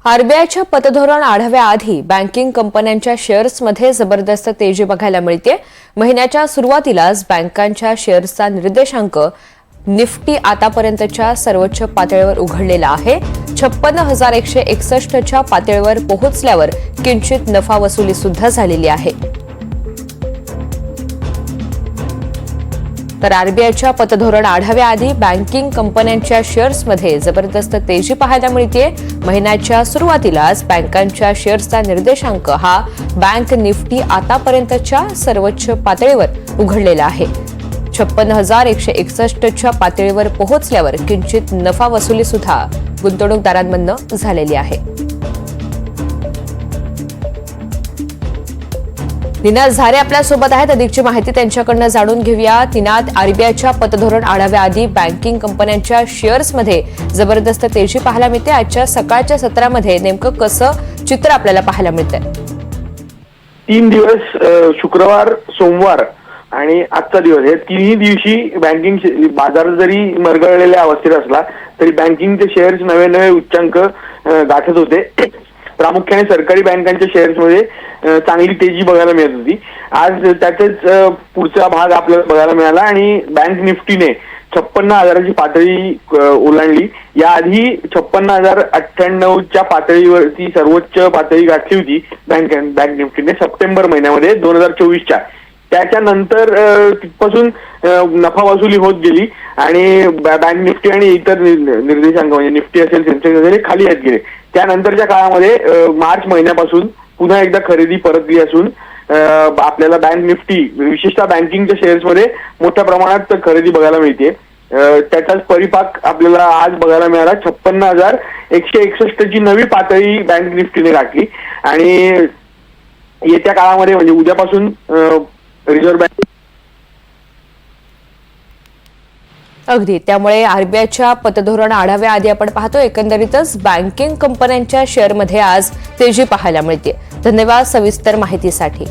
आरबीआयच्या पतधोरण आढाव्याआधी बँकिंग कंपन्यांच्या शेअर्समध्ये जबरदस्त तेजी बघायला मिळते। महिन्याच्या सुरुवातीलाच बँकांच्या शेअर्सचा निर्देशांक निफ्टी आतापर्यंतच्या सर्वोच्च पातळीवर उघडलेला आहे। 56,161 च्या पातळीवर पोहोचल्यावर किंचित नफा वसुली सुद्धा झालेली आहे। तर आरबीआयच्या पतधोरण आढाव्याआधी बँकिंग कंपन्यांच्या शेअर्समध्ये जबरदस्त तेजी पाहायला मिळते। महिन्याच्या सुरुवातीलाच बँकांच्या शेअर्सचा निर्देशांक हा बँक निफ्टी आतापर्यंतच्या सर्वोच्च पातळीवर उघडलेला आहे। 56,161 च्या पातळीवर पोहोचल्यावर किंचित नफा वसुली सुद्धा गुंतवणूकदारांमधून झालेली आहे। निनाद झारे आपल्या सोबत आहेत। अधिकची माहिती त्यांच्याकडून जाणून घेऊया। निनाद, आरबीआयच्या पतधोरण आढाव्याआधी बँकिंग कंपन्यांच्या शेअर्समध्ये जबरदस्त तेजी पाहायला मिळते। आजच्या सकाळच्या सत्रामध्ये नेमकं कसं चित्र आपल्याला पाहायला मिळतंय? 3 दिवस शुक्रवार, सोमवार आणि आजचा दिवस हे तिन्ही दिवशी बँकिंग बाजार जरी मरगळलेल्या अवस्थेत असला तरी बँकिंगचे शेअर्स नवे नवे उच्चांक गाठत होते। प्रामुख्याने सरकारी बँकांच्या शेअर्समध्ये चांगली तेजी बघायला मिळत होती। आज त्याचाच पुढचा भाग आपल्याला बघायला मिळाला आणि बँक निफ्टीने 56,000ची पातळी ओलांडली। याआधी 56,098 च्या पातळीवरती सर्वोच्च पातळी गाठली होती बँक निफ्टीने सप्टेंबर महिन्यामध्ये 2024च्या। त्याच्यानंतर तिथपासून नफा वसुली होत गेली आणि बँक निफ्टी आणि इतर निर्देशांक म्हणजे निफ्टी असेल, सेन्सेक्स असेल खाली येत गेले। त्यानंतरच्या काळामध्ये मार्च महिन्यापासून पुन्हा एकदा खरेदी परतली असून आपल्याला बँक निफ्टी विशेषतः बँकिंगच्या शेअर्समध्ये मोठ्या प्रमाणात खरेदी बघायला मिळते। त्याचाच परिपाक आपल्याला आज बघायला मिळाला। 56,161 ची नवी पातळी बँक निफ्टीने गाठली आणि येत्या काळामध्ये म्हणजे उद्यापासून रिझर्व्ह बँक अगदी त्यामुळे आरबीआयच्या पतधोरण आढाव्याआधी आपण पाहतो एकंदरीतच बँकिंग कंपन्यांच्या शेअरमध्ये आज तेजी पाहायला मिळते। धन्यवाद सविस्तर माहितीसाठी।